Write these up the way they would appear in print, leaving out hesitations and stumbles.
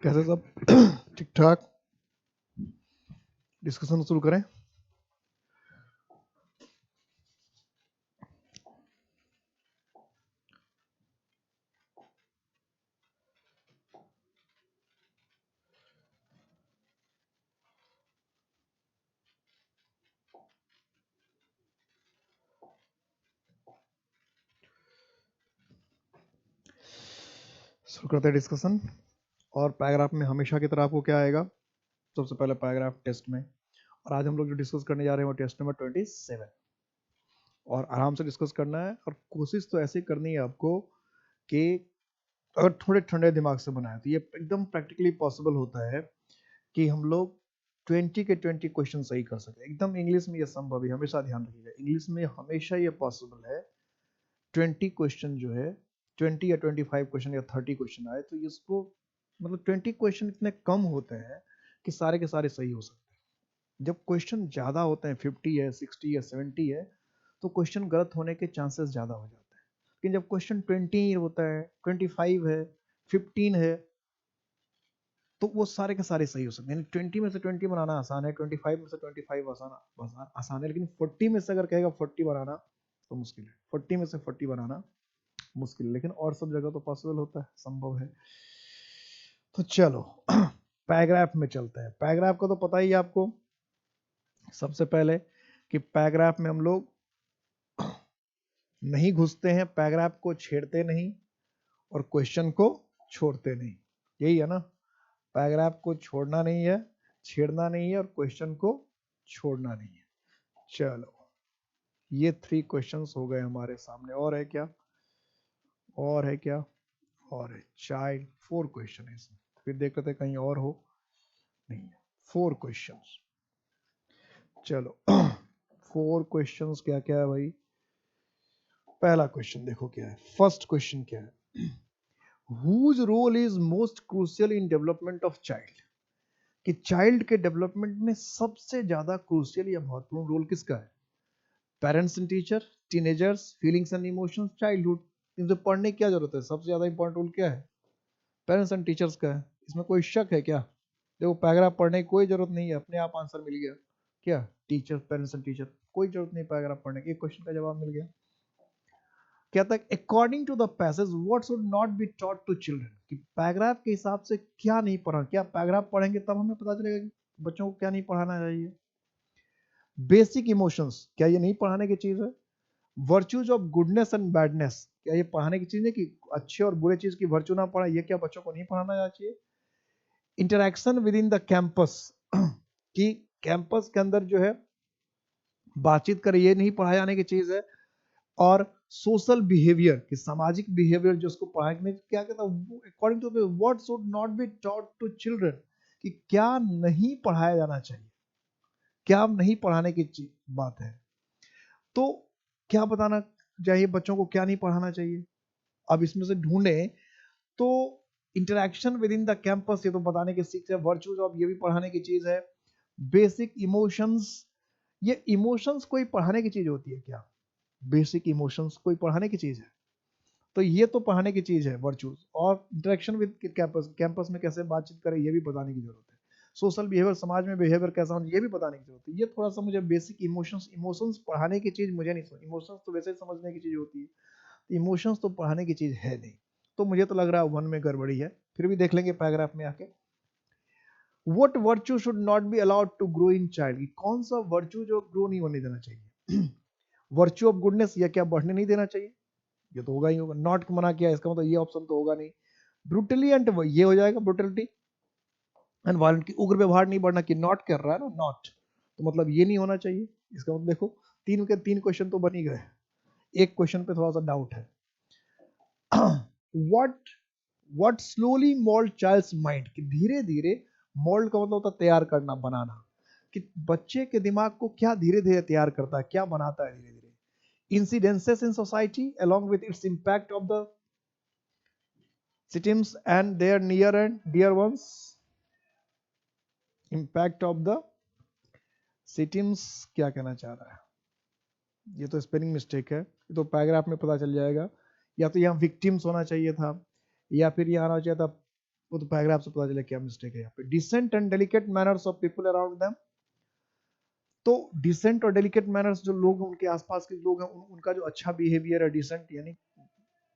कैसे सब ठीक ठाक। डिस्कशन शुरू करें। शुरू करते हैं डिस्कशन। और पैराग्राफ में हमेशा की तरह आपको क्या आएगा, सबसे पहले पैराग्राफ टेस्ट में। और आज हम लोग जो डिस्कस करने जा रहे हैं वो टेस्ट नंबर 27। और आराम से डिस्कस करना है और कोशिश तो ऐसे करनी है आपको कि अगर थोड़े ठंडे दिमाग से बनाए तो ये एकदम प्रैक्टिकली पॉसिबल होता है कि हम लोग 20 के 20 क्वेश्चन सही कर सके। एकदम इंग्लिश में ये संभव है, हमेशा ध्यान रखिएगा, इंग्लिश में हमेशा ये पॉसिबल है 20 क्वेश्चन जो है 20 या 25 क्वेश्चन या 30 क्वेश्चन आए तो इसको मतलब 20 क्वेश्चन इतने कम होते हैं कि सारे के सारे सही हो सकते हैं। जब क्वेश्चन ज़्यादा होते हैं 50 है 60 या 70 है तो क्वेश्चन गलत होने के चांसेस ज़्यादा हो जाते हैं। लेकिन जब क्वेश्चन 20 होता है 25 है 15 है तो वो सारे के सारे सही हो सकते हैं। यानी 20 में से 20 बनाना आसान है, 25 में से 25 आसान है, लेकिन 40 में से अगर कहेगा 40 बनाना तो मुश्किल है। 40 में से 40 बनाना मुश्किल, लेकिन और सब जगह तो पॉसिबल होता है, संभव है। तो चलो पैराग्राफ में चलते हैं। पैराग्राफ का तो पता ही है आपको सबसे पहले कि पैराग्राफ में हम लोग नहीं घुसते हैं, पैराग्राफ को छेड़ते नहीं और क्वेश्चन को छोड़ते नहीं, यही है ना। पैराग्राफ को छोड़ना नहीं है, छेड़ना नहीं है और क्वेश्चन को छोड़ना नहीं है। चलो ये 3 क्वेश्चंस हो गए हमारे सामने। और है क्या, और है क्या, और है चाइल्ड 4 क्वेश्चन है इसमें। फिर देख लेते कहीं और हो, नहीं है, 4 क्वेश्चंस। चलो 4 क्वेश्चंस क्या क्या है भाई। पहला क्वेश्चन देखो क्या है, फर्स्ट क्वेश्चन क्या है, whose role is most crucial in development of child। कि चाइल्ड के डेवलपमेंट में सबसे ज्यादा क्रूशियल या महत्वपूर्ण रोल किसका है। Parents and teacher, teenagers, feelings and emotions, childhood. इनसे पढ़ने की क्या जरूरत है, सबसे ज्यादा इंपॉर्टेंट रोल क्या है, पेरेंट्स एंड टीचर्स का है। इसमें कोई शक है क्या। देखो पैराग्राफ पढ़ने की कोई जरूरत नहीं है, अपने आप आंसर मिल गया। क्या, टीचर, पेरेंट्स एंड टीचर, कोई जरूरत नहीं पैराग्राफ पढ़ने की, एक क्वेश्चन का जवाब मिल गया। कहता है according to the passage what should not be taught to children. कि पैराग्राफ के हिसाब से क्या नहीं पढ़ा, क्या पैराग्राफ पढ़ेंगे तब हमें पता चलेगा कि बच्चों को क्या नहीं पढ़ाना चाहिए। बेसिक इमोशंस, क्या ये नहीं पढ़ाने की चीज है। Virtues of goodness and badness, क्या ये पढ़ाने की चीज है कि अच्छे और बुरे चीज की वर्च्यू ना पढ़ा, ये क्या बच्चों को नहीं पढ़ाना चाहिए। Interaction with in the campus, कि कैंपस के अंदर जो है बातचीत करे, ये नहीं पढ़ाए जाने की चीज है। और सोशल बिहेवियर, कि सामाजिक बिहेवियर जो उसको पढ़ाने में क्या कहता है, according to what should not be taught to children, कि क्या नहीं पढ़ाया जाना चाहिए, क्या नहीं पढ़ाने की बात है। तो क्या बताना चाहिए बच्चों को, क्या नहीं पढ़ाना चाहिए। अब इसमें से ढूंढे तो interaction with in the campus, ये तो बताने की सीख है। वर्चूज ऑफ, ये भी पढ़ाने की चीज है। बेसिक इमोशंस, ये इमोशंस कोई पढ़ाने की चीज होती है क्या, बेसिक इमोशंस कोई पढ़ाने की चीज है, तो ये तो पढ़ाने की चीज है वर्चूज। और इंटरेक्शन विद कैंपस, कैंपस में कैसे बातचीत करें ये भी बताने की जरूरत है। सोशल बिहेवियर, समाज में बिहेवियर कैसा होना ये भी बताने की जरूरत है। ये थोड़ा सा मुझे बेसिक इमोशंस, इमोशंस पढ़ाने की चीज मुझे नहीं समझ, इमोशंस तो वैसे ही समझने की चीज होती है, इमोशंस तो पढ़ाने की चीज है नहीं। तो मुझे तो लग रहा है वन में गड़बड़ी है, फिर भी देख लेंगे पैराग्राफ में आके। What virtue should not be allowed to grow in child, कौन सा वर्च्यू जो ग्रो नहीं होने देना चाहिए। वर्च्यू ऑफ गुडनेस, या क्या बढ़ने नहीं देना चाहिए, ये तो होगा ही होगा। नॉट मना किया, इसका मतलब ये ऑप्शन तो होगा नहीं। ब्रूटली एंड, ये हो जाएगा ब्रूटलिटी एंड वायलेंट, की उग्र व्यवहार नहीं बढ़ना, कि नॉट कर रहा है ना, नॉट तो मतलब ये नहीं होना चाहिए। इसका मतलब देखो 3 के 3 क्वेश्चन तो बन ही गए, एक क्वेश्चन पे थोड़ा सा डाउट है। What slowly mould child's mind, कि धीरे धीरे, मोल्ड का मतलब होता है तैयार करना, बनाना, कि बच्चे के दिमाग को क्या धीरे धीरे तैयार करता है, क्या बनाता है धीरे धीरे। Incidences in society along with its impact of the victims and their near and dear ones, impact of the victims, क्या कहना चाह रहा है, ये तो स्पेलिंग मिस्टेक है, ये तो पैराग्राफ में पता चल जाएगा। या तो यहाँ विक्टिम्स होना चाहिए था, या फिर यहाँ आना चाहिए था वो तो पैराग्राफ से पता चले क्या मिस्टेक है यहाँ पे। Decent and delicate manners of people around them, तो डिसेंट और डेलिकेट मैनर्स जो लोग उनके आसपास के लोग हैं उनका जो अच्छा बिहेवियर है, डिसेंट यानी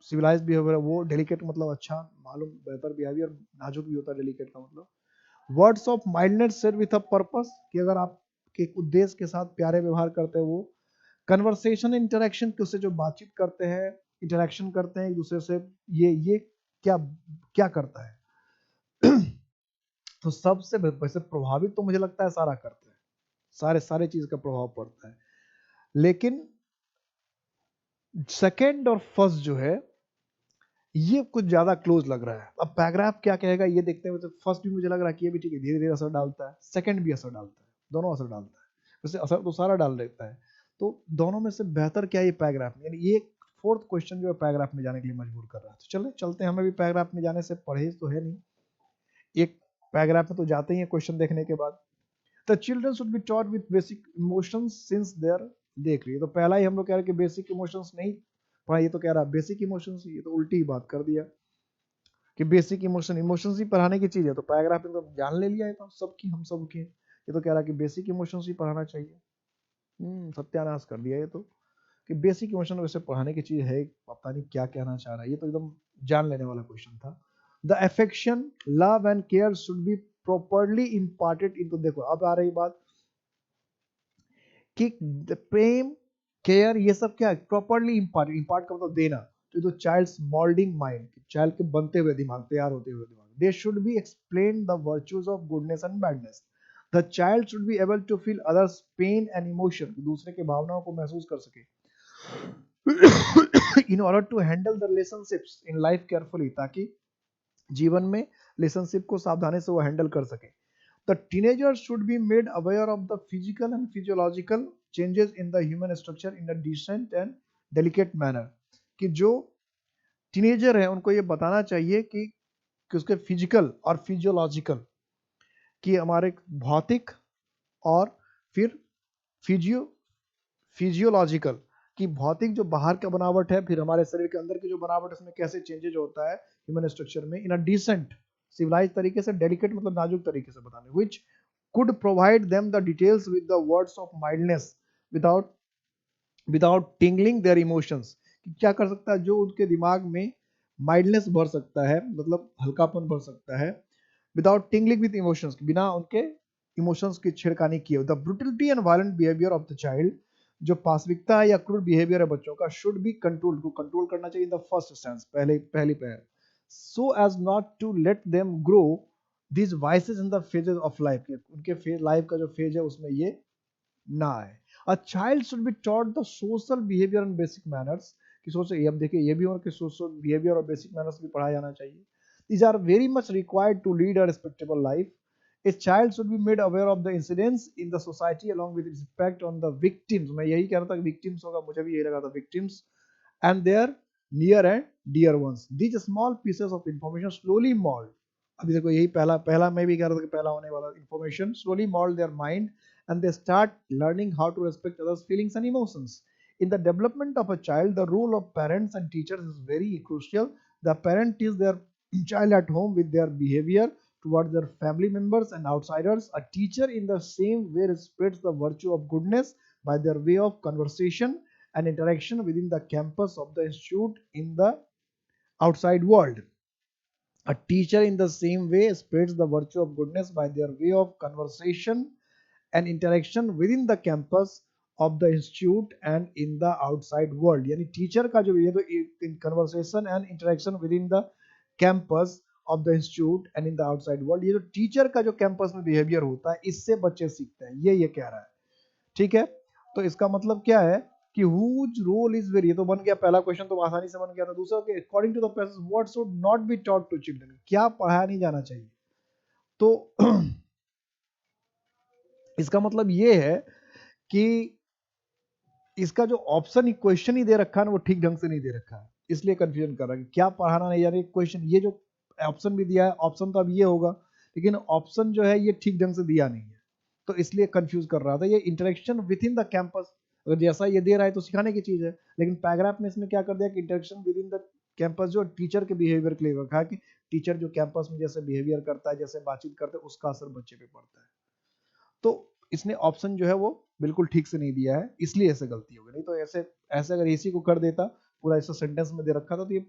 सिविलाइज बिहेवियर है, वो डेलिकेट मतलब अच्छा मालूम बेहतर बिहेवियर, नाजुक भी होता है डेलिकेट का मतलब। Words of mildness said with a purpose, कि अगर आप एक उद्देश्य के साथ प्यारे व्यवहार करते हैं वो। कन्वर्सेशन इंटरेक्शन, कि उससे जो बातचीत करते हैं, इंटरेक्शन करते हैं एक दूसरे से, ये क्या क्या करता है तो सबसे वैसे प्रभावित तो मुझे लगता है सारा करते हैं, सारे सारे चीज का प्रभाव पड़ता है। लेकिन सेकंड और फर्स्ट जो है ये कुछ ज्यादा क्लोज लग रहा है। अब पैराग्राफ क्या कहेगा ये देखते हैं। तो फर्स्ट भी मुझे लग रहा है कि ये भी ठीक है, धीरे धीरे असर डालता है, सेकंड भी असर डालता है, दोनों असर डालता है, वैसे असर तो सारा डाल देता है। तो दोनों में से बेहतर क्या है ये पैराग्राफ में, यानी ये फोर्थ क्वेश्चन जो है पैराग्राफ में जाने के लिए मजबूर कर रहा है। तो चलते हैं, हमें भी पैराग्राफ में जाने से परहेज तो है नहीं, एक पैराग्राफ में तो जाते ही है क्वेश्चन देखने के बाद। The children should be taught with basic emotions since there, देख लिए तो पहला ही हम लोग कह रहे हैं कि बेसिक इमोशंस नहीं पढ़ा, ये तो कह रहा है बेसिक इमोशंस, ये तो उल्टी ही बात कर दिया कि बेसिक इमोशंस ही पढ़ाने की चीज है। तो पैराग्राफ में तो जान ले लिया है तो सबकी, हम सब की, ये तो कह रहा है कि बेसिक इमोशंस ही पढ़ाना चाहिए। सत्यानाश कर दिया ये तो, कि बेसिक इमोशन वैसे पढ़ाने की चीज है, पता नहीं क्या कहना चाह रहा है, ये तो एकदम जान लेने वाला क्वेश्चन था। The affection love and care should be properly imparted into, देखो अब आ रही बात कि प्रेम केयर ये सब क्या है, प्रॉपरली इम्पार्ट, इम्पार्ट का मतलब देना, तो जो चाइल्ड्स मोल्डिंग माइंड, चाइल्ड के बनते हुए दिमाग, तैयार होते हुए दिमाग, they should be explain the virtues of goodness and badness. The child should be able to feel others pain and emotion, दूसरे के भावनाओं को महसूस कर सके in order to handle the relationships in life carefully, ताकि जीवन में रिलेशनशिप को सावधानी से वो हैंडल कर सके। The teenager should be made aware of the physical and physiological changes in the human structure in a decent and delicate manner, कि जो टीनेजर है उनको ये बताना चाहिए कि उसके फिजिकल और फिजियोलॉजिकल, कि हमारे भौतिक और फिर फिजियो फिजियोलॉजिकल, कि भौतिक जो बाहर का बनावट है, फिर हमारे शरीर के अंदर की जो बनावट है उसमें कैसे चेंजेज होता है ह्यूमन स्ट्रक्चर में, इन अ डिसेंट सिविलाइज तरीके से, डेलिकेट मतलब नाजुक तरीके से बताने, विच could provide them the details with the words of mildness without tingling their emotions, कि क्या कर सकता है जो उनके दिमाग में माइल्डनेस भर सकता है, मतलब हल्कापन भर सकता है, विदाउट टिंगलिंग विद इमोशंस, बिना उनके इमोशंस की छेड़खानी किए। The brutality and violent behaviour of the child, जो पाशविकता है या क्रूर बिहेवियर है बच्चों का, शुड बी कंट्रोल, को कंट्रोल करना चाहिए इन द फर्स्ट स्टेंस, पहली पैर, so as not to let them grow these vices in the phases of life, उनके लाइफ का जो फेज है उसमें ये ना आए। A child should be taught the social behavior and basic manners, कि सोचो अब देखिए ये भी और कि social behavior और basic manners भी पढ़ाया जाना चाहिए। These are very much required to lead a respectable life. A child should be made aware of the incidents in the society along with its impact on the victims, मैं यही कह रहा था कि victims होगा, मुझे भी यही लगा था victims, and their near and dear ones. These small pieces of information slowly mold, अभी देखो यही पहला मैं भी कह रहा था कि पहला होने वाला, information slowly mold their mind and they start learning how to respect others' feelings and emotions. In the development of a child, the role of parents and teachers is very crucial. The parent is their child at home with their behavior towards their family members and outsiders. A teacher in the same way spreads the virtue of goodness by their way of conversation and interaction within the campus of the institute in the outside world. A teacher in the same way spreads the virtue of goodness by their way of conversation and interaction within the campus of the institute and in the outside world. यानी teacher का जो ये तो in conversation and interaction within the campus of the institute and in the outside world, ये जो teacher का जो campus में बिहेवियर होता है इससे बच्चे सीखते हैं, ये कह रहा है। ठीक है, तो इसका मतलब क्या है कि whose role is very, ये तो बन गया पहला क्वेश्चन, तो आसानी से बन गया था। दूसरा कि according to the passage what should not be taught to children, क्या पढ़ाया नहीं जाना चाहिए। तो इसका मतलब ये है कि इसका जो ऑप्शन ही क्वेश्चन ही दे रखा है ना वो ठीक ढंग से नहीं दे रखा है, इसलिए कंफ्यूजन कर रहा है कि क्या पढ़ाना नहीं, यानी क्वेश्चन ये जो ऑप्शन भी दिया है, ऑप्शन तो अब ये होगा लेकिन ऑप्शन जो है ये ठीक ढंग से दिया नहीं है, तो इसलिए कंफ्यूज कर रहा था। ये interaction with in the campus, अगर जैसा ये दे रहा है तो सिखाने की चीज है, लेकिन पैराग्राफ में इसने क्या कर दिया कि interaction with in the campus जो टीचर के बिहेवियर के लिए रखा है कि टीचर जो कैंपस में जैसे बिहेवियर करता है, जैसे बातचीत करता है, उसका असर बच्चे पे पड़ता है। तो इसने ऑप्शन जो है वो बिल्कुल ठीक से नहीं दिया है, इसलिए ऐसे गलती हो गई। नहीं तो ऐसे ऐसे अगर इसी को कर देता, पूरा ऐसा सेंटेंस में दे रखा था, तो ये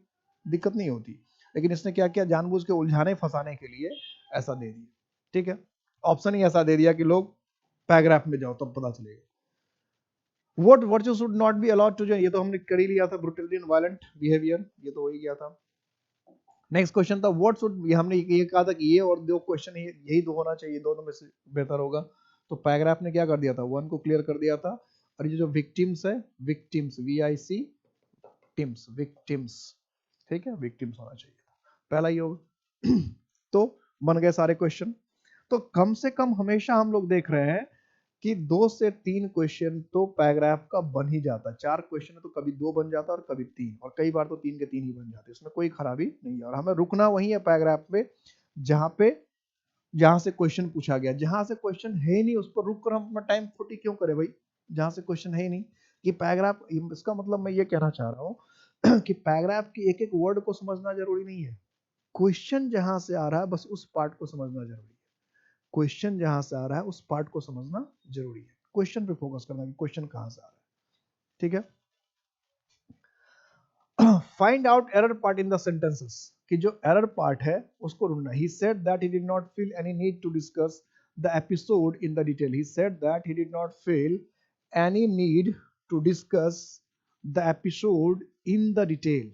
दिक्कत नहीं होती। लेकिन इसने क्या किया, जानबूझ के उलझाने फंसाने के लिए ऐसा दे दिया। ठीक है, ऑप्शन ही ऐसा दे दिया कि लोग पैराग्राफ में जाओ तब पता चलेगा। What virtue should not be allowed to join, ये तो हमने कर ही लिया था, ब्रूटलिटी एंड वायलेंट बिहेवियर, ये तो हो ही गया था। नेक्स्ट क्वेश्चन था व्हाट शुड, हमने ये कहा था कि ये और दो क्वेश्चन यही दो होना चाहिए, दोनों में से बेहतर होगा। तो पैराग्राफ ने क्या कर दिया था, वन को क्लियर कर दिया था। और ये जो विक्टिम्स है, विक्टिम्स VIC टिम्स, विक्टिम्स, ठीक है, विक्टिम्स होना चाहिए था, पहला ही होगा। तो बन गए सारे क्वेश्चन। तो कम से कम हमेशा हम लोग देख रहे हैं कि 2 से 3 क्वेश्चन तो पैराग्राफ का बन ही जाता है। 4 क्वेश्चन है तो कभी 2 बन जाता है और कभी 3, और कई बार तो 3 के 3 ही बन जाते हैं, इसमें कोई खराबी नहीं है। और हमें रुकना वही है पैराग्राफ पे जहां से क्वेश्चन पूछा गया। जहां से क्वेश्चन है ही नहीं उस पर रुक कर हम अपना टाइम खोटी क्यों करें भाई, जहां से क्वेश्चन है ही नहीं। कि पैराग्राफ, इसका मतलब मैं ये कहना चाह रहा हूँ कि पैराग्राफ की एक एक वर्ड को समझना जरूरी नहीं है, क्वेश्चन जहां से आ रहा है बस उस पार्ट को समझना जरूरी है। क्वेश्चन जहां से आ रहा है उस पार्ट को समझना जरूरी है, क्वेश्चन पे फोकस करना कि क्वेश्चन कहां से आ रहा है। ठीक है, find out error part in the sentences, कि जो एरर पार्ट है उसको ढूंढना। He said that he did not feel any need to discuss the episode in the detail, he said that he did not feel any need to discuss the episode in the detail.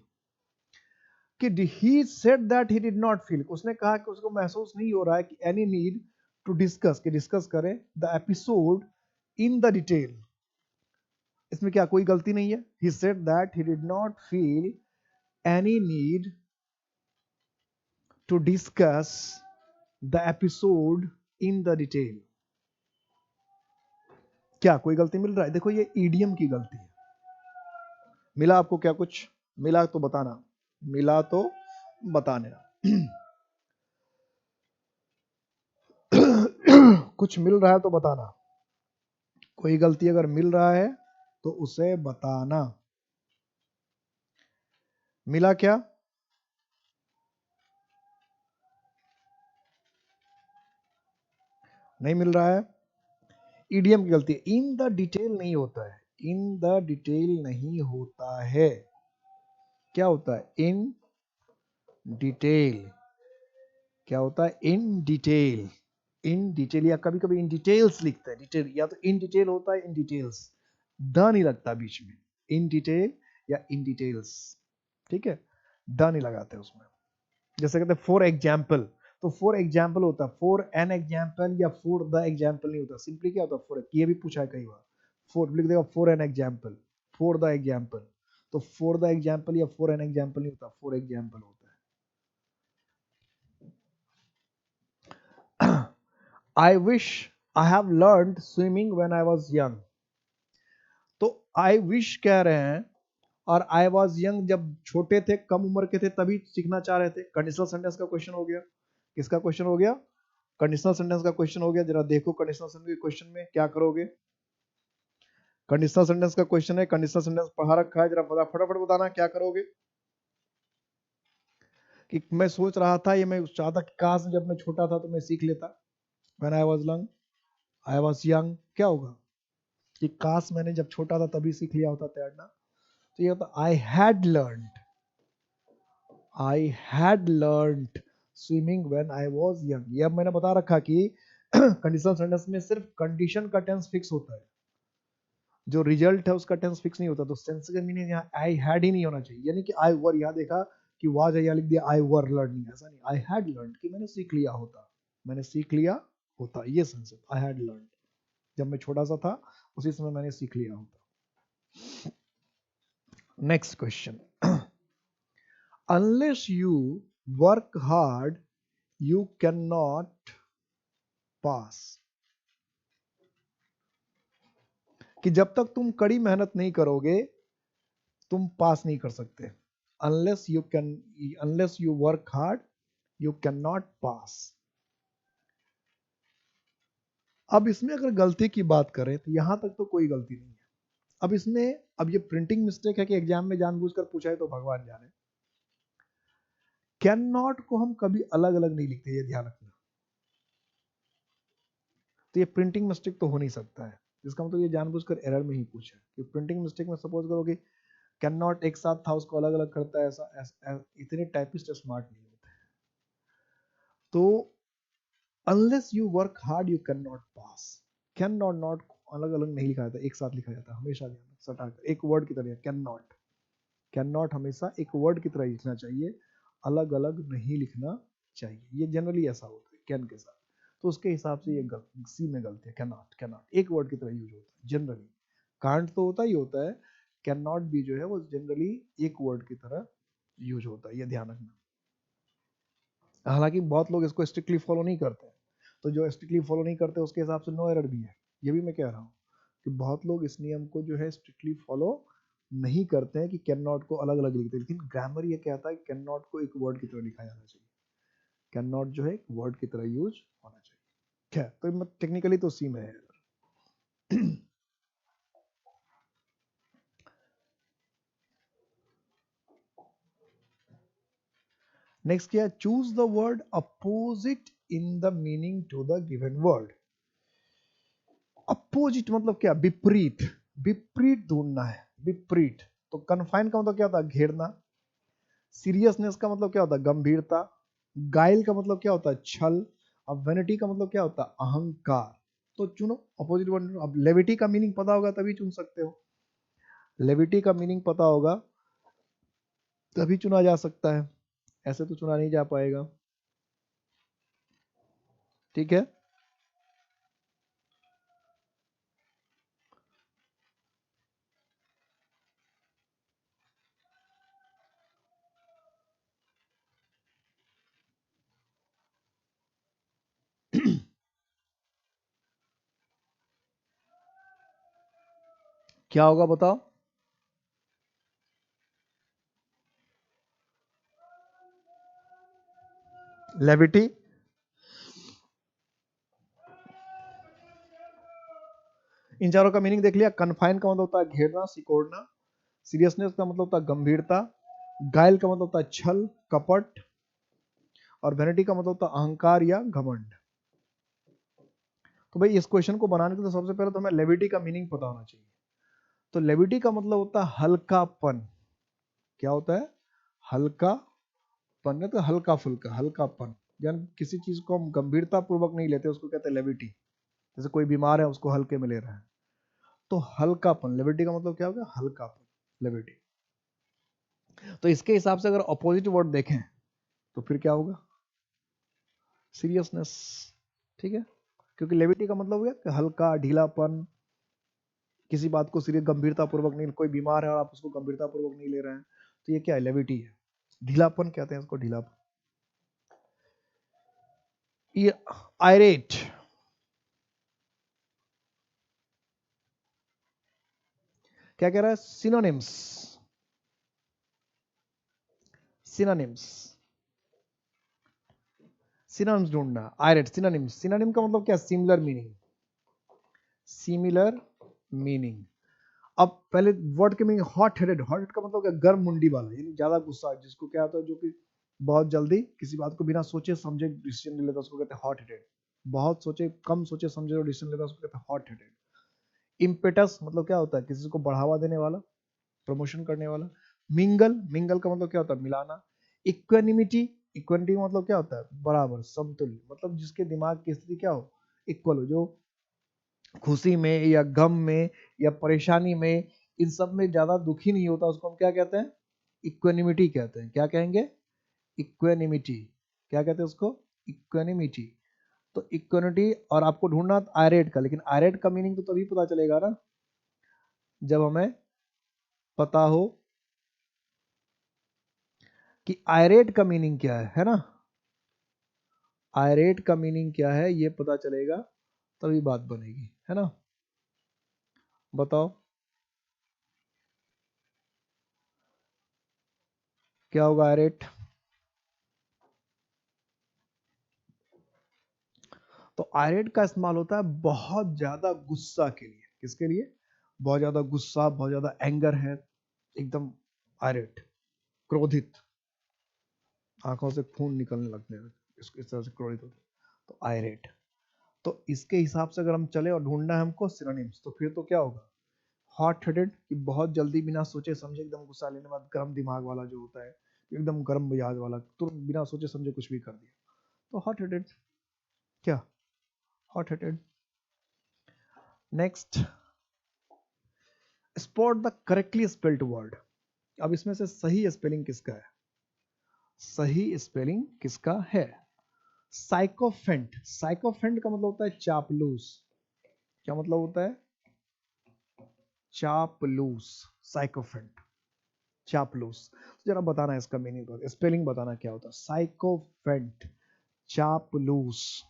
कि he said that he did not feel, उसने कहा कि उसको महसूस नहीं हो रहा है कि any need to discuss, कि डिस्कस करें the episode in the detail। इसमें क्या कोई गलती नहीं है। he said that he did not feel any need to discuss the episode in the detail। क्या कोई गलती मिल रहा है? देखो ये ईडियम की गलती है। मिला आपको क्या कुछ? मिला तो बताना, मिला तो बताना। कुछ मिल रहा है तो बताना, कोई गलती अगर मिल रहा है तो उसे बताना। मिला क्या? नहीं मिल रहा है? ईडीएम की गलती है, इन द डिटेल नहीं होता है, इन द डिटेल नहीं होता है। क्या होता है? In detail. क्या होता है? In detail. इन डिटेल, या कभी कभी इन डिटेल्स लिखते हैं, डिटेल या तो इन डिटेल होता है, इन डिटेल्स, द नहीं लगता बीच में, इन डिटेल या इन डिटेल्स। ठीक है, द नहीं लगाते उसमें। जैसे कहते हैं फॉर एग्जाम्पल, तो फॉर एग्जाम्पल होता है, फॉर एन एग्जाम्पल या फॉर द एग्जाम्पल नहीं होता। सिंपली क्या होता है? फॉर, ये भी पूछा है कई बार, फॉर लिख देगा for an example, for the example. तो फॉर द एग्जाम्पल या फॉर एन एग्जाम्पल नहीं होता, फॉर एग्जाम्पल होता है। I wish I have learned swimming when I was young. तो आई विश कह रहे हैं, और आई वॉज यंग जब छोटे थे, कम उम्र के थे, तभी सीखना चाह रहे थे। कंडीशनल सेंटेंस का क्वेश्चन हो गया। किसका क्वेश्चन हो गया? कंडीशनल सेंटेंस का क्वेश्चन हो गया। जरा देखो कंडीशनल सेंटेंस के क्वेश्चन में क्या करोगे। कंडीशनल सेंटेंस का क्वेश्चन है, कंडीशनल सेंटेंस पढ़ा रखा है, जरा फटाफट बताना क्या करोगे। कि मैं सोच रहा था, ये मैं चाहता कि काश जब मैं छोटा था तो मैं सीख लेता। When I was young, I was young, क्या होगा? कि काश मैंने जब छोटा था तभी सीख लिया होता तैरना। तो ये होता I had learned, I had learned swimming when I was young. ये अब मैंने बता रखा कि कंडीशनल सेंटेंस में सिर्फ कंडीशन का टेंस फिक्स होता है, जो रिजल्ट है उसका टेंस फिक्स नहीं होता। तो सेंस का मीनिंग यहाँ आई हैड ही नहीं होना चाहिए, यानी कि आई वर, यहाँ देखा कि वाज है, यहाँ लिख दिया आई वर लर्निंग, ऐसा नहीं। आई हैड लर्न, कि मैंने सीख लिया होता, मैंने सीख लिया होता, ये सेंस है। आई हैड लर्न, जब मैं छोटा सा था उसी समय मैंने सीख लिया होता। Next question, unless you work hard you can not pass. कि जब तक तुम कड़ी मेहनत नहीं करोगे तुम पास नहीं कर सकते। Unless you work hard you can not pass. अब इसमें अगर गलती की बात करें तो यहां तक तो कोई गलती नहीं है। अब इसमें, अब ये प्रिंटिंग मिस्टेक है कि एग्जाम में जानबूझकर पूछा है तो भगवान जाने। कैन नॉट को हम कभी अलग अलग नहीं लिखते, ये ध्यान रखना। तो ये प्रिंटिंग मिस्टेक तो हो नहीं सकता है, जिसका मतलब ये जानबूझकर एरर में ही पूछा है कि प्रिंटिंग मिस्टेक में सपोज करो कि कैन नॉट एक साथ था, उसको अलग अलग करता है, ऐसा इतने टाइपिस्ट स्मार्ट नहीं होते। तो unless you work hard you can not pass. Can not अलग अलग नहीं लिखा जाता, एक साथ लिखा जाता है हमेशा, सटाकर एक वर्ड की तरह। कैन नॉट हमेशा एक वर्ड की तरह लिखना चाहिए, अलग अलग नहीं लिखना चाहिए। ये जनरली ऐसा होता है कैन के साथ, तो उसके हिसाब से ये सी में गलती है। कैन नॉट एक वर्ड की तरह यूज होता है जनरली। कांट तो होता ही होता है, कैन नॉट भी जो है वो जनरली एक वर्ड की तरह यूज होता है, ये ध्यान रखना। हालांकि बहुत लोग इसको स्ट्रिक्टली फॉलो नहीं करते, तो जो स्ट्रिक्टली फॉलो नहीं करते उसके हिसाब से नो एरर भी है। ये भी मैं कह रहा हूँ कि बहुत लोग इस नियम को जो है स्ट्रिक्टली फॉलो नहीं करते हैं कि कैन नॉट को अलग अलग लिखते हैं, लेकिन ग्रामर ये कहता है कैन नॉट को एक वर्ड की तरह लिखा जाना चाहिए। कैन नॉट जो है एक वर्ड की तरह यूज होना चाहिए। क्या तो टेक्निकली तो सी में है। नेक्स्ट क्या है, choose the word opposite in the meaning to the given word. Opposite मतलब क्या, विपरीत। विपरीत ढूंढना है, विपरीत। तो कन्फाइन का मतलब क्या होता है, घेरना। सीरियसनेस का मतलब क्या होता है, गंभीरता। गाइल का मतलब क्या होता है, छल। अब वेनिटी का मतलब क्या होता है, अहंकार। तो चुनो अपोजिट वर्ड। अब लेविटी का मीनिंग पता होगा तभी चुन सकते हो, लेविटी का मीनिंग पता होगा तभी चुना जा सकता है, ऐसे तो चुना नहीं जा पाएगा। ठीक है। क्या होगा बताओ, लेविटी। इन चारों का मीनिंग देख लिया। कन्फाइन का मतलब होता है घेरना, सिकोड़ना। सीरियसनेस का मतलब होता है गंभीरता। गाइल का मतलब होता है छल, कपट। और वेनिटी का मतलब होता है अहंकार या घमंड। तो भाई इस क्वेश्चन को बनाने के लिए सबसे पहले तो हमें लेविटी का मीनिंग पता होना चाहिए। तो लेविटी का मतलब होता है हल्कापन। क्या होता है, हल्कापन। तो हल्का फुल्का, हल्कापन। यानी किसी चीज को हम गंभीरता पूर्वक नहीं लेते, उसको कहते हैं लेविटी। जैसे कोई बीमार है उसको हल्के में ले रहा है, तो हल्कापन। लेविटी का मतलब क्या होगा, हल्कापन, लेविटी। तो इसके हिसाब से अगर अपोजिट वर्ड देखें तो फिर क्या होगा, सीरियसनेस। ठीक है, क्योंकि लेविटी का मतलब हो गया कि हल्का, ढीलापन, किसी बात को सीरियस गंभीरता पूर्वक नहीं। कोई बीमार है और आप उसको गंभीरता पूर्वक नहीं ले रहे हैं, तो ये क्या है, लेविटी है। ढीलापन कहते हैं इसको, ढीलापन। ये आयरेट। क्या कह रहा है, सिनोनिम्स। सिनोनिम्स, सिनोनिम्स ढूंढना। आयरेट, सिनोनिम्स। सिनोनिम का मतलब क्या, सिमिलर मीनिंग, सिमिलर मीनिंग। अब पहले वर्ड के meaning, hot headed. Hot head का मतलब क्या, गर्म मुंडी वाला, यानी ज्यादा गुस्सा, जिसको क्या होता है, जो कि बहुत जल्दी किसी बात को बिना सोचे समझे डिसीजन ले लेता है, उसको कहते हैं हॉट हेडेड। बहुत सोचे, कम सोचे समझे जो डिसीजन लेता है उसको कहते हैं हॉट हेडेड। इम्पेटस मतलब क्या होता है, किसी को बढ़ावा देने वाला, प्रमोशन करने वाला। मिंगल, मिंगल का मतलब क्या होता है, मिलाना। इक्वेनिमिटी, इक्वेनिटी मतलब क्या होता है, बराबर, समतुल्य। मतलब जिसके दिमाग की स्थिति क्या हो, इक्वल हो, जो खुशी में या गम में या परेशानी में, इन सब में ज्यादा दुखी नहीं होता, उसको हम क्या कहते हैं, इक्वेनिमिटी कहते हैं। क्या कहेंगे, इक्वेनिमिटी। क्या कहते हैं उसको, इक्वेनिमिटी। तो इक्वेनिटी। और आपको ढूंढना आयरेट का, लेकिन आयरेट का मीनिंग तो तभी पता चलेगा ना जब हमें पता हो कि आयरेट का मीनिंग क्या है ना। आयरेट का मीनिंग क्या है ये पता चलेगा तभी बात बनेगी, है ना। बताओ क्या होगा आयरेट। तो आयरेट का इस्तेमाल होता है बहुत ज्यादा गुस्सा के लिए। किसके लिए, बहुत ज्यादा गुस्सा, बहुत ज्यादा एंगर है, एकदम आयरेट, क्रोधित। आंखों से खून निकलने लगने इस तरह से क्रोधित होते, तो आयरेट। तो इसके हिसाब से अगर हम चले और ढूंढना है हमको सिनोनिम्स, तो फिर तो क्या होगा, हॉट हेडेड कि बहुत जल्दी बिना सोचे समझे एकदम गुस्सा लेने बाद, गर्म दिमाग वाला जो होता है, एकदम गर्म मिजाज वाला, तुरंत बिना सोचे समझे कुछ भी कर दिया, तो हॉट हेडेड। क्या, hot headed. Next, spot the correctly spelled word. अब इसमें से सही स्पेलिंग किसका है, सही स्पेलिंग किसका है। साइकोफेंट, साइकोफेंट का मतलब होता है चापलूस। क्या मतलब होता है, चापलूस, साइकोफेंट, चापलूस। जरा बताना है इसका मीनिंग, स्पेलिंग बताना क्या होता है, साइकोफेंट, चापलूस।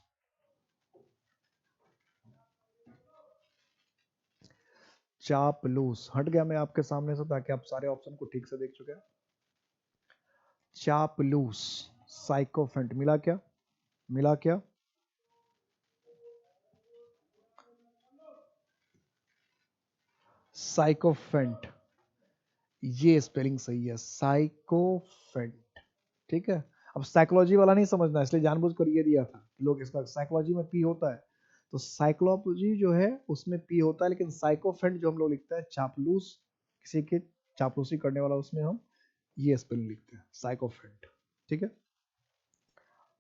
चापलूस हट गया मैं आपके सामने से ताकि आप सारे ऑप्शन को ठीक से देख चुके हैं। चापलूस, साइकोफेंट, मिला क्या, मिला क्या, साइकोफेंट, ये स्पेलिंग सही है, साइकोफेंट। ठीक है, अब साइकोलॉजी वाला नहीं समझना, इसलिए जानबूझकर ये दिया था, लोग इसका साइकोलॉजी में पी होता है, तो साइकोलॉजी जो है उसमें पी होता है, लेकिन साइकोफेंट जो हम लोग लिखते हैं चापलूस, किसी के चापलूसी करने वाला, उसमें हम ये स्पेलिंग लिखते हैं, साइकोफेंट। ठीक है,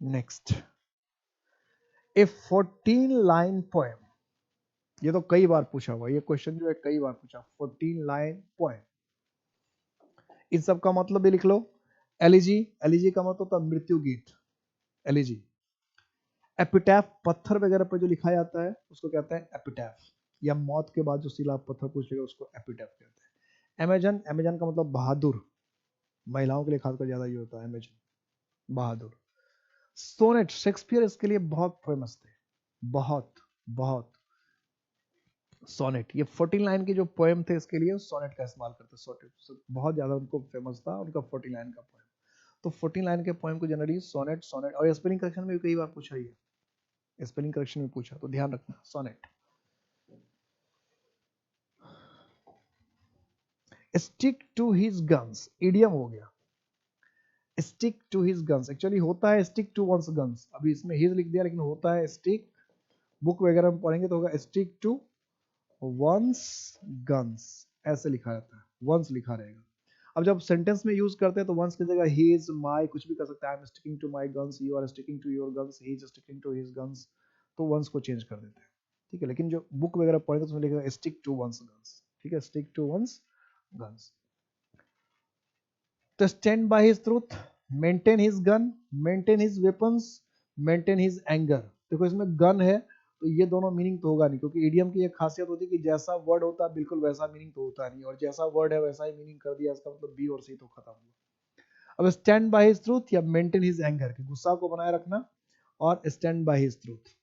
नेक्स्ट, ए 14 लाइन पोएम। ये तो कई बार पूछा हुआ, ये क्वेश्चन जो है कई बार पूछा, 14 लाइन पोएम, इन सब का मतलब भी लिख लो। एलिजी, एलिजी का मतलब होता है मृत्यु गीत, एलिजी। एपिटैफ, पत्थर वगैरह पर जो लिखा जाता है उसको कहते हैं एपिटैफ, या मौत के बाद जो शिला पत्थर पूछेगा उसको एपिटैफ कहते हैं। अमेजन, अमेजन का मतलब बहादुर, महिलाओं के लिए खासकर ज्यादा ये होता है अमेजन, बहादुर। सोनेट, शेक्सपियर इसके लिए बहुत फेमस थे, बहुत बहुत। सोनेट, ये 14 लाइन के जो पोएम थे इसके लिए सोनेट का इस्तेमाल करते, सोनेट बहुत ज्यादा उनको फेमस था उनका 14 लाइन का पोएम। तो 14 लाइन के पोएम को जनरली सोनेट, सोनेट, और स्पेलिंग करेक्शन में भी कई बार पूछा ही है, स्पेलिंग करेक्शन में पूछा, तो ध्यान रखना, सोनेट। Stick to his guns, idiom हो गया, stick to his guns, actually होता है स्टिक टू वंस गन्स, अभी इसमें हिज लिख दिया लेकिन होता है स्टिक, बुक वगैरह में पढ़ेंगे तो होगा स्टिक टू वंस गन्स, ऐसे लिखा जाता है, वंस लिखा रहेगा। अब जब सेंटेंस में यूज करते हैं तो वंस की जगह हिज, माय कुछ भी कर सकते हैं, I am sticking to my guns, you are sticking to your guns, he is sticking to his guns, तो वंस को चेंज कर देते हैं। ठीक है, लेकिन जो बुक वगैरह पढ़ेंगे तो उसमें लिखेगा स्टिक टू वंस गन्स। ठीक है, स्टिक टू वंस गन्स। तो stand by his truth, maintain his gun, maintain his weapons, maintain his anger. देखो इसमें गन है तो ये दोनों मीनिंग तो होगा नहीं, क्योंकि इडियम की एक खासियत होती है कि जैसा वर्ड होता है बिल्कुल वैसा मीनिंग तो होता नहीं, और जैसा वर्ड है वैसा ही मीनिंग कर दिया, इसका मतलब बी और सी तो खत्म हुआ। अब स्टैंड बाय हिज ट्रूथ या मेंटेन हिज एंगर, कि गुस्सा को बनाए रखना, और स्टैंड बाय हिज ट्रूथ।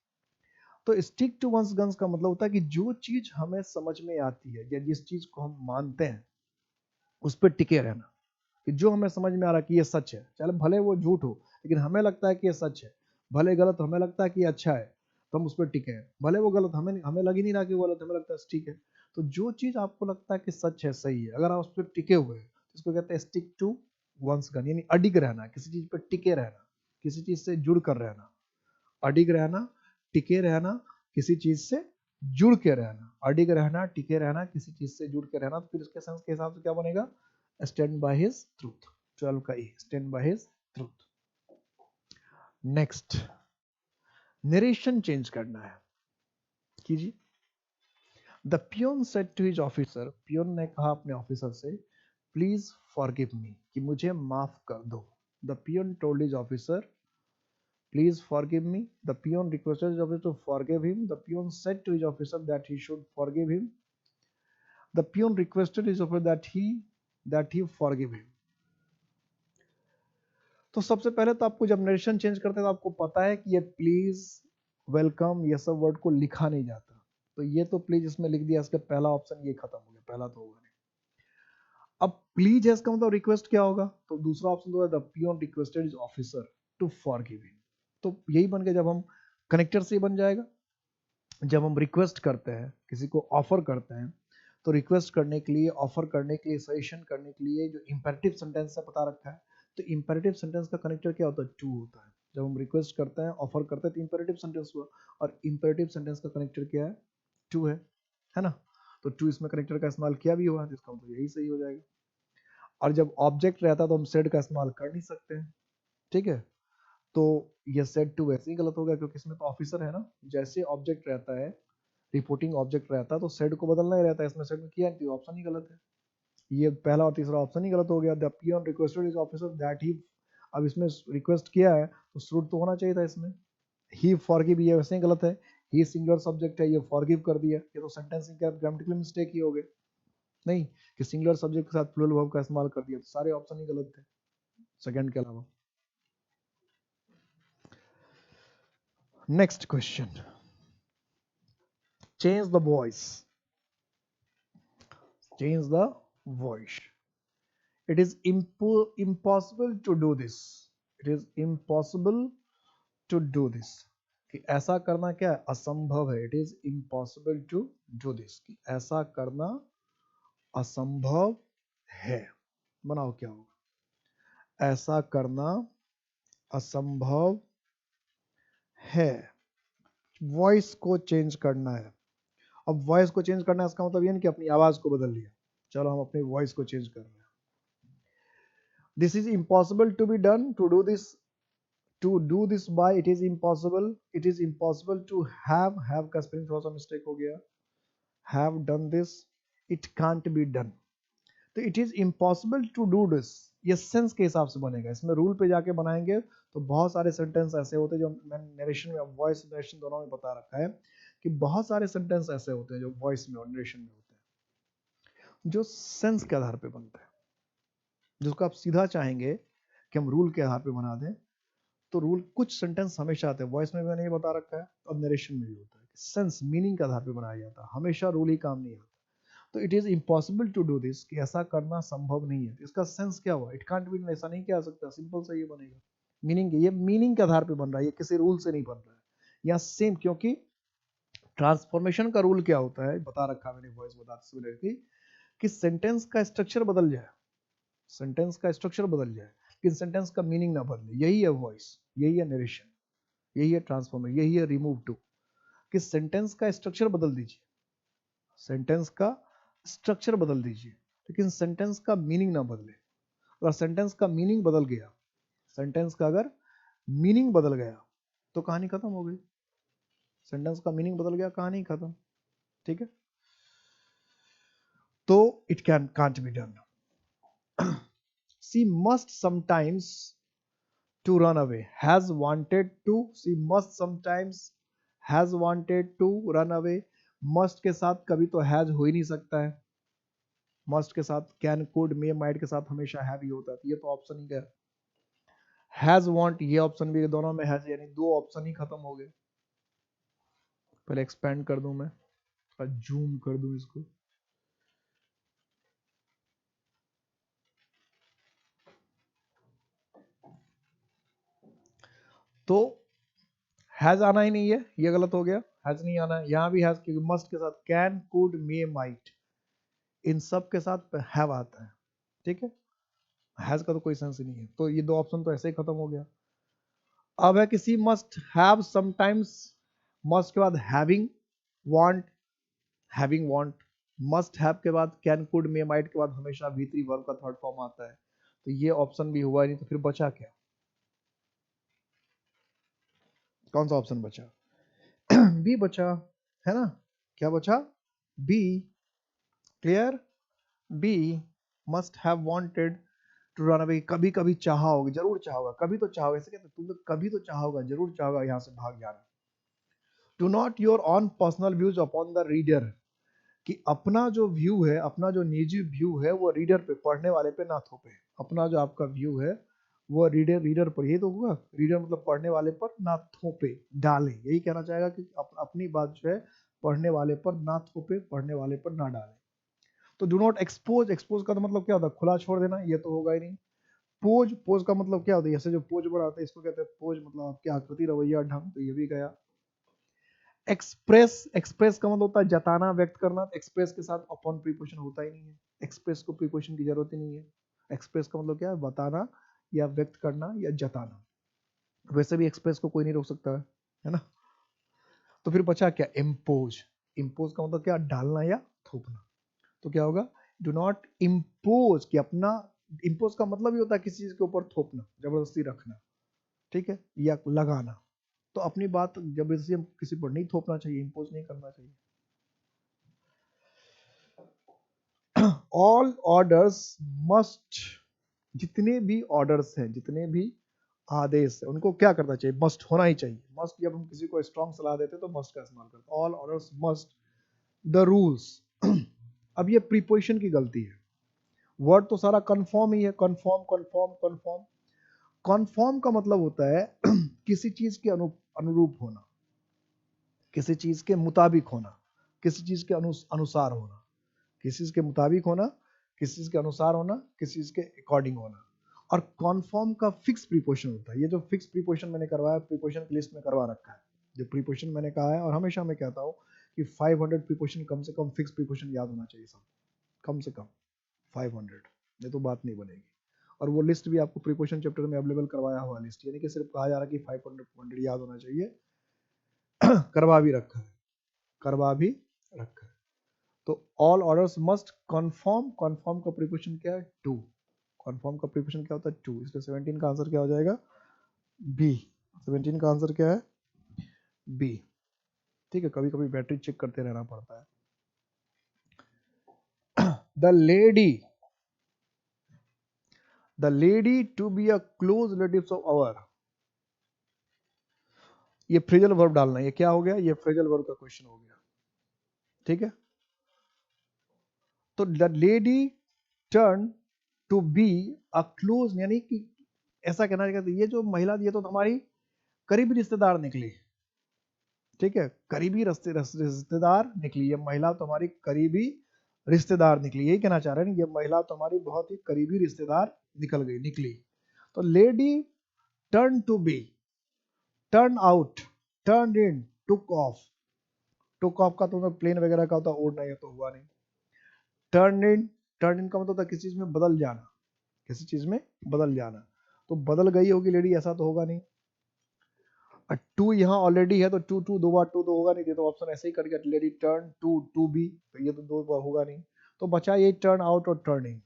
तो स्टिक टू वंस गन्स का मतलब होता है कि जो चीज हमें समझ में आती है या जिस चीज को हम मानते हैं उस पर टिके रहना, कि जो हमें समझ में आ रहा है कि ये सच है, चलो भले वो झूठ हो लेकिन हमें लगता है कि ये सच है, भले गलत हमें लगता है कि ये अच्छा है तो हम उस पर टिके हैं, भले वो गलत हमें हमें लग ही नहीं रहा कि वो गलत, हमें लगता है ठीक है। तो जो चीज आपको लगता है कि सच है, सही है, अगर आप उस पर टिके हुए हैं तो इसको कहते हैं स्टिक टू वंस गन, यानी अडिग रहना, किसी चीज पर टिके रहना, किसी चीज से जुड़ कर रहना, अडिग रहना, टिके रहना, किसी चीज से जुड़ के रहना, अडिग रहना, टिके रहना, किसी चीज से जुड़ के रहना, तो फिर उसके सेंस के हिसाब से क्या बनेगा, स्टैंड बाय हिज ट्रूथ। 12 का E, stand by his truth. Next, narration change करना है, कीजिए। The peon said to his officer, peon ने कहा अपने ऑफिसर से, प्लीज फॉरगिव मी, कि मुझे माफ कर दो। The peon told his officer, please forgive me. The peon requested his officer to forgive him. The peon said to his officer that he should forgive him. The peon requested his officer that he forgive him. तो सबसे पहले तो आपको जब narration change करते हैं तो आपको पता है कि ये प्लीज, वेलकम, ये सब वर्ड को लिखा नहीं जाता, तो ये तो प्लीज इसमें लिख दिया, इसका पहला ऑप्शन ये खत्म हो गया, पहला तो होगा नहीं। अब प्लीज है इसका मतलब रिक्वेस्ट क्या होगा, तो दूसरा ऑप्शन तो है the peon requested his officer to forgive him, तो यही बन के जब हम कनेक्टर से बन जाएगा। जब हम रिक्वेस्ट करते हैं, किसी को ऑफर करते हैं, तो रिक्वेस्ट करने के लिए, ऑफर करने के लिए, सजेशन करने के लिए जो इंपेरेटिव सेंटेंस से पता रखा है, तो इंपेरेटिव सेंटेंस का कनेक्टर क्या होता है? टू होता है। जब हम रिक्वेस्ट करते हैं, ऑफर करते हैं, तो इंपेरेटिव सेंटेंस हुआ, और इंपेरेटिव सेंटेंस का कनेक्टर क्या है? टू है ना? तो टू इसमें कनेक्टर का इस्तेमाल किया भी हुआ, जिसका मतलब यही सही हो जाएगा। और जब ऑब्जेक्ट रहता है तो हम सेड का इस्तेमाल कर नहीं सकते हैं, ठीक है? तो ये सेड टू वैसे ही गलत हो गया, क्योंकि इसमें तो ऑफिसर है ना। जैसे ऑब्जेक्ट रहता है, रिपोर्टिंग ऑब्जेक्ट रहता है, तो सेड को बदलना ही रहता है। इसमें सेड में किया नहीं, ऑप्शन ही गलत है। ये पहला और तीसरा ऑप्शन ही गलत हो गया। The peon requested is officer that he, अब इसमें रिक्वेस्ट किया है तो शुड तो होना चाहिए था इसमें। ही फॉरगिव, ये वैसे ही गलत है। ही सिंगुलर सब्जेक्ट है, ये फॉरगिव कर दिया, ये तो सेंटेंसिंग का ग्रामेटिकल मिस्टेक ही हो गया। नहीं, कि सिंगुलर सब्जेक्ट के साथ प्लूरल वर्ब का इस्तेमाल कर दिया, तो सारे ऑप्शन ही गलत थे सेकंड के अलावा। Next question, change the voice. Change the voice. It is impossible to do this. It is impossible to do this. कि ऐसा करना क्या है? असंभव है। It is impossible to do this. कि ऐसा करना असंभव है। बनाओ क्या होगा? ऐसा करना असंभव है। वॉइस को चेंज करना है। अब वॉइस को चेंज करना है, इसका मतलब ये नहीं कि अपनी आवाज को बदल लिया। चलो हम अपनी वॉइस को चेंज कर रहे हैं। This is impossible to be done. To do this by, it is impossible. It is impossible to have का स्पेलिंग थोड़ा सा मिस्टेक हो गया। Have done this, it can't be done. तो it is impossible to do this, ये sense के हिसाब से बनेगा। इसमें रूल पे जाके बनाएंगे तो बहुत सारे सेंटेंस ऐसे होते हैं, जो मैंने नरेशन में, वॉइस नरेशन दोनों में बता रखा है कि बहुत सारे सेंटेंस ऐसे होते हैं जो वॉइस में और नरेशन में होते हैं, जो सेंस के आधार पे बनते हैं, जिसको आप सीधा चाहेंगे कि हम रूल के आधार पे बना दें, तो रूल कुछ सेंटेंस हमेशा आते हैं। वॉइस में मैंने ये बता रखा है, और नरेशन में भी होता है, सेंस मीनिंग के आधार पे बनाया जाता है, हमेशा रूल ही काम नहीं आता। तो it is impossible to do this, कि ऐसा करना संभव नहीं है। इसका सेंस क्या हुआ? इट कांट बी, ऐसा नहीं किया सकता। सिंपल सा ये बनेगा। मीनिंग, ये मीनिंग के आधार पे बन रहा है, ये किसी रूल से नहीं बन रहा है। या सेम, क्योंकि ट्रांसफॉर्मेशन का रूल क्या होता है बता रखा मैंने वॉइस बताते से पहले, कि सेंटेंस का स्ट्रक्चर बदल जाए, सेंटेंस का स्ट्रक्चर बदल जाए, लेकिन सेंटेंस का मीनिंग ना बदले। यही है वॉइस, यही है नरेशन, यही है ट्रांसफॉर्मेशन, यही है रिमूव टू, कि सेंटेंस का स्ट्रक्चर बदल दीजिए, सेंटेंस का स्ट्रक्चर बदल दीजिए, लेकिन सेंटेंस का मीनिंग ना बदले। अगर सेंटेंस का मीनिंग बदल गया, सेंटेंस का अगर मीनिंग बदल गया, तो कहानी खत्म हो गई। सेंटेंस का मीनिंग बदल गया, कहानी खत्म। ठीक है, तो it can't be done. She must sometimes to run away, has wanted to, she must sometimes has wanted to run away। must के साथ कभी तो has हो ही नहीं सकता है। must के साथ can, could, may, might के साथ हमेशा have ही होता है। ये तो ऑप्शन ही गया। has want, ये ऑप्शन भी, दोनों में has, यानी दो ऑप्शन ही खत्म हो गए। पहले एक्सपेंड कर दूं मैं, जूम कर दूं इसको। तो हैज आना ही नहीं है, ये गलत हो गया। हैज नहीं आना है, यहां भी हैज, क्योंकि मस्ट के साथ कैन, कुड, मे, माइट, इन सब के साथ हैव आता है। ठीक है, हैज का तो कोई सेंस ही नहीं है, तो ये दो ऑप्शन तो ऐसे ही खत्म हो गया। अब है कि सी मस्ट हैव समटाइम्स, मस्ट के बाद having, want, having want, must have के बाद कैन, कुड, मे, माइट के बाद हमेशा V3 वर्ब का थर्ड फॉर्म आता है। तो ये ऑप्शन भी हुआ नहीं, तो फिर बचा क्या? कौन सा ऑप्शन बचा? बी बचा, है ना? क्या बचा? B. Clear? B, must have wanted to run away. कभी कभी चाहा होगा, जरूर चाहा होगा, कभी तो चाहोगे, ऐसे कहते तुम तो कभी तो चाहा होगा, जरूर चाहोगा यहाँ से भाग जाना। Do not your on personal views upon the reader, कि अपना जो व्यू है, अपना जो निजी व्यू है, वो रीडर पे, पढ़ने वाले पे ना थोपे। अपना जो आपका व्यू है वो रीडर पर, यही तो होगा। रीडर मतलब पढ़ने वाले पर ना थोपे, डाले, यही कहना चाहेगा कि अपनी बात जो है पढ़ने वाले पर ना थोपे, पढ़ने वाले पर ना डाले। तो डू नॉट एक्सपोज, एक्सपोज का तो मतलब क्या होता है? खुला छोड़ देना, ये तो होगा ही नहीं। पोज, पोज का मतलब क्या होता है? ऐसे जो पोज बनाते हैं इसको कहते हैं पोज, मतलब आपकी आकृति, रवैया, ढंग, तो ये भी गया। एक्सप्रेस, एक्सप्रेस का मतलब होता है जताना, व्यक्त करना। एक्सप्रेस के साथ अपॉन प्रीपोजिशन होता ही नहीं है, एक्सप्रेस को प्रीपोजिशन की जरूरत ही नहीं है। एक्सप्रेस का मतलब क्या है? बताना या व्यक्त करना या जताना। वैसे भी एक्सप्रेस को कोई नहीं रोक सकता है ना। तो फिर बचा क्या, इम्पोज। इम्पोज का मतलब क्या, डालना या थोपना। तो क्या होगा, डू नॉट इम्पोज, कि अपना, इम्पोज का मतलब ही होता है किसी चीज के ऊपर थोपना, जबरदस्ती रखना, ठीक है, या लगाना। तो अपनी बात जबरदस्ती हम किसी पर नहीं थोपना चाहिए, इम्पोज नहीं करना चाहिए। ऑल ऑर्डर्स मस्ट, जितने भी ऑर्डर्स हैं, जितने भी आदेश है, उनको क्या करना चाहिए, मस्ट होना ही चाहिए। मस्ट, जब हम किसी को स्ट्रॉन्ग सलाह देते हैं तो मस्ट का इस्तेमाल करते हैं। All orders must, the rules. अब ये प्रीपोजिशन की गलती है, वर्ड तो सारा कन्फर्म ही है, कन्फर्म कन्फर्म कन्फर्म। कन्फर्म का मतलब होता है किसी चीज के अनुरूप होना, किसी चीज के मुताबिक होना, किसी चीज के अनुसार होना, किसी चीज के मुताबिक होना, किसी चीज के अनुसार होना, किसी चीज के अकॉर्डिंग होना। और कन्फर्म का फिक्स प्रीपोजिशन होता है। ये जो फिक्स प्रीपोजिशन मैंने करवाया, प्रीपोजिशन की लिस्ट में करवा रखा है, जो प्रीपोजिशन मैंने कहा है, और हमेशा मैं कहता हूँ कि 500 प्रीपोजिशन कम से कम फिक्स प्रीपोजिशन याद होना चाहिए सब, कम से कम 500, नहीं तो बात नहीं बनेगी। और वो लिस्ट भी आपको प्रीपोजिशन चैप्टर में अवेलेबल करवाया हुआ लिस्ट, यानी कि सिर्फ कहा जा रहा है कि 500 याद होना चाहिए। करवा भी रखा है, करवा भी रखा है। तो all orders must confirm, confirm का प्रीपोजिशन क्या है, टू। कन्फर्म का प्रीपोजिशन क्या होता है, टू। इसलिए 17 का आंसर क्या हो जाएगा, बी। 17 का आंसर क्या है, बी। ठीक है, कभी कभी बैटरी चेक करते रहना पड़ता है। The lady to be a close relative of our, ये फ्रेजल वर्ब डालना है। ये क्या हो गया, ये फ्रेजल वर्ब का क्वेश्चन हो गया, ठीक है। तो the lady turn to be a close, यानी कि ऐसा कहना चाहिए, ये जो महिला, ये तो हमारी करीबी रिश्तेदार निकली, ठीक है, करीबी रिश्तेदार निकली। ये महिला तो हमारी करीबी रिश्तेदार निकली, यही कहना चाह रहे हैं, ये महिला तो हमारी बहुत ही करीबी रिश्तेदार निकली। तो lady turn to be, turn out, turn in, took off. Took off का तो मतलब प्लेन वगैरह का होता, उड़ना, ये तो हुआ नहीं। टर्न इन, टर्न इन का मतलब होता है किसी चीज में बदल जाना, किसी चीज में बदल जाना। तो बदल गई होगी लेडी, ऐसा तो होगा नहीं। टू यहाँ ऑलरेडी है, तो टू टू दो बार टू तो होगा नहीं, तो ऑप्शन ऐसे ही कर गया, lady turn to to be, तो ये तो दो बार होगा नहीं। तो बचा ये टर्न आउट और टर्न इन।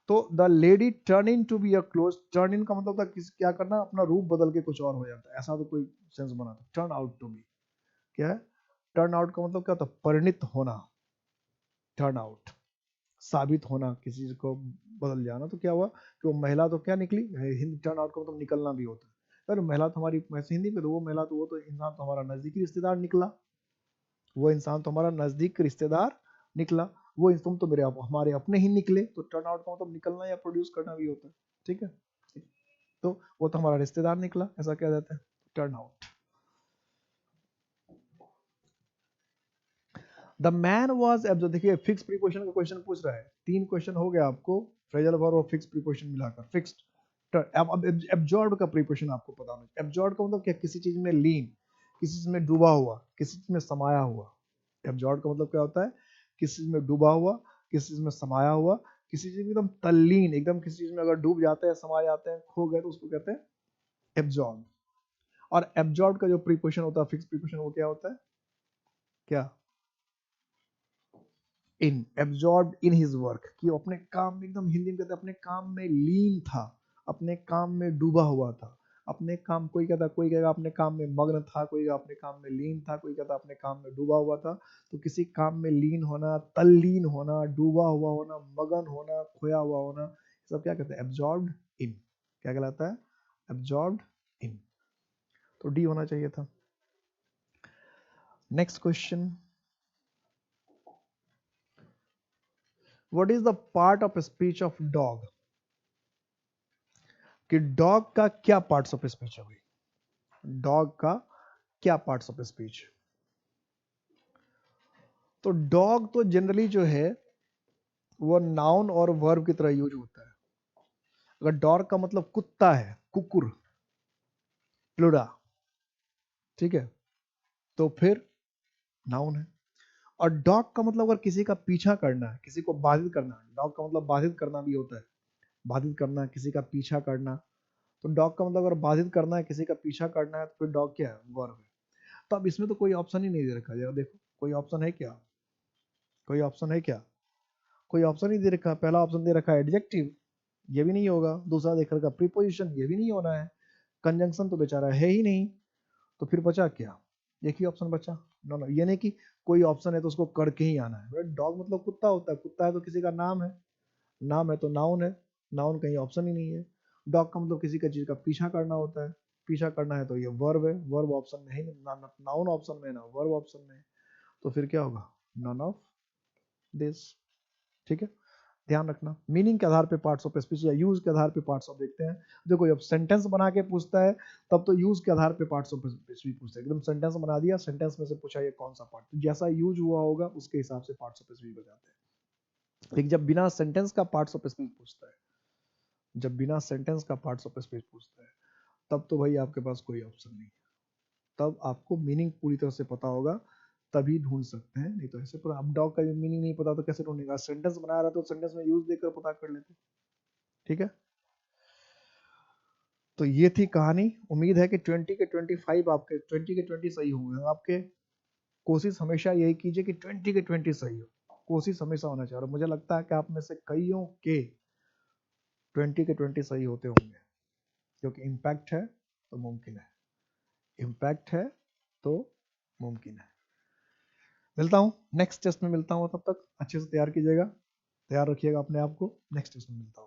तो the lady turn in to be a close, turn in का मतलब था किस, क्या करना, अपना रूप बदल के कुछ और हो जाता है, ऐसा तो कोई सेंस बना था। टर्न आउट टू बी क्या है, टर्न आउट का मतलब क्या होता है, परिणित होना। टर्न आउट, साबित होना, किसी चीज को बदल जाना। तो क्या हुआ कि वो महिला तो क्या निकली, हिंदी टर्न आउट का मतलब निकलना भी होता है। अरे महिला तो हमारी, वैसे हिंदी में तो वो महिला तो, वो तो इंसान तो हमारा नजदीकी रिश्तेदार निकला, वो इंसान तो हमारा नजदीक रिश्तेदार निकला, वो तुम तो मेरे हमारे अपने ही निकले। तो टर्न आउट का मतलब निकलना या प्रोड्यूस करना भी होता है, ठीक है। तो वो तो हमारा रिश्तेदार निकला, ऐसा कह देते हैं, turn out. The man was absorb, देखिए फिक्स प्रीपोजिशन का क्वेश्चन पूछ रहा है, 3 क्वेश्चन हो गया आपको, फ्रेजल वर्ब और फिक्स प्रीपोजिशन मिलाकर, फिक्स्ड। अब एब्जॉर्ब का प्रीपोजिशन आपको पता होना चाहिए। एब्जॉर्ब का मतलब क्या, किसी चीज में लीन, किसी चीज में डूबा हुआ, किसी चीज में समाया हुआ। एब्जॉर्ब का मतलब क्या होता है, किसी चीज में डूबा हुआ, किसी चीज में समाया हुआ, किसी चीज में एकदम तल्लीन, एकदम किसी चीज में अगर डूब जाते हैं, समा जाते हैं, खो गए, तो उसको कहते हैं एब्जॉर्ब। और एब्जॉर्ब का जो प्रीपोजिशन होता है, फिक्स प्रीपोजिशन, वो क्या होता है, क्या, इन, एब्जॉर्ब इन हिज वर्क, कि वो अपने काम में एकदम, हिंदी में कहते हैं अपने काम में लीन था, अपने काम में डूबा हुआ था, अपने काम, कोई कहता, कोई कहेगा अपने काम में मग्न था, कोई अपने काम में लीन था, कोई कहता अपने काम में डूबा हुआ था। तो किसी काम में लीन होना, तल्लीन होना, डूबा हुआ होना, मगन होना, खोया हुआ होना, सब क्या कहते हैं, एब्जॉर्ब्ड इन। क्या कहलाता है, एब्जॉर्ब्ड इन। तो डी होना चाहिए था। Next question, what is the part of speech of dog, कि डॉग का क्या पार्ट्स ऑफ स्पीच है भाई, डॉग का क्या पार्ट्स ऑफ स्पीच। तो डॉग तो जनरली जो है वो नाउन और वर्ब की तरह यूज होता है। अगर डॉग का मतलब कुत्ता है, कुकुर, प्लूरा, ठीक है, तो फिर नाउन है। और डॉग का मतलब अगर किसी का पीछा करना है, किसी को बाधित करना है, डॉग का मतलब बाधित करना भी होता है, बाधित करना, किसी का पीछा करना। तो डॉग का मतलब अगर बाधित करना है, किसी का पीछा करना है, तो फिर डॉग क्या है, वर्ब है। तो अब इसमें तो कोई ऑप्शन ही नहीं दे रखा है, देखो कोई ऑप्शन है क्या, कोई ऑप्शन है क्या, कोई ऑप्शन ही दे रखा है। पहला ऑप्शन दे रखा है एडजेक्टिव, ये भी नहीं होगा। दूसरा देख रखा प्रीपोजिशन, ये भी नहीं होना है। कंजंक्शन तो बेचारा है ही नहीं, तो फिर बचा क्या, एक ही ऑप्शन बचा। नो नो, ये नहीं कि कोई ऑप्शन है तो उसको करके ही आना है। डॉग मतलब कुत्ता होता है, कुत्ता है तो किसी का नाम है, नाम है तो नाउन है, नाउन कहीं ऑप्शन ही नहीं है। डॉग का मतलब किसी का चीज का पीछा करना होता है, पीछा करना है तो ये वर्ब है, वर्ब ऑप्शन में है, नाउन ऑप्शन में है ना वर्ब ऑप्शन में है। तो फिर क्या होगा, नन ऑफ दिस। ठीक है, ध्यान रखना मीनिंग के आधार पे पार्ट्स ऑफ स्पीच या यूज के आधार पे पार्ट्स ऑफ देखते हैं। देखो जब सेंटेंस बना के पूछता है तब तो यूज के आधार पे पार्ट्स ऑफ स्पीच भी पूछता है। एकदम सेंटेंस बना दिया, सेंटेंस में से पूछा ये कौन सा पार्ट, तो जैसा यूज हुआ होगा उसके हिसाब से पार्ट्स ऑफ स्पीच बताते हैं। लेकिन जब बिना सेंटेंस का पार्ट्स ऑफ स्पीच पूछता है, जब बिना सेंटेंस का पार्ट्स ऑफ स्पीच पूछता है, तब तो भाई आपके पास कोई ऑप्शन नहीं है। तब आपको मीनिंग पूरी तरह से पता होगा तभी ढूंढ सकते हैं, नहीं तो ऐसे पूरा अब डॉग का मीनिंग नहीं पता तो कैसे ढूंढेगा। सेंटेंस बना रहा तो सेंटेंस में यूज देकर पता कर लेते। ठीक है, तो ये थी कहानी। उम्मीद है कि 20 के 25 आपके 20 के 20 सही होंगे आपके। कोशिश हमेशा यही कीजिए कि 20 के 20 सही हो, कोशिश हमेशा होना चाहिए। और मुझे लगता है कि आप में से कईयों के 20 के 20 सही होते होंगे, क्योंकि इम्पैक्ट है तो मुमकिन है, इम्पैक्ट है तो मुमकिन है। मिलता हूँ नेक्स्ट टेस्ट में, मिलता हूँ, तब तक अच्छे से तैयार कीजिएगा, तैयार रखिएगा अपने आप को। नेक्स्ट टेस्ट में मिलता हूँ।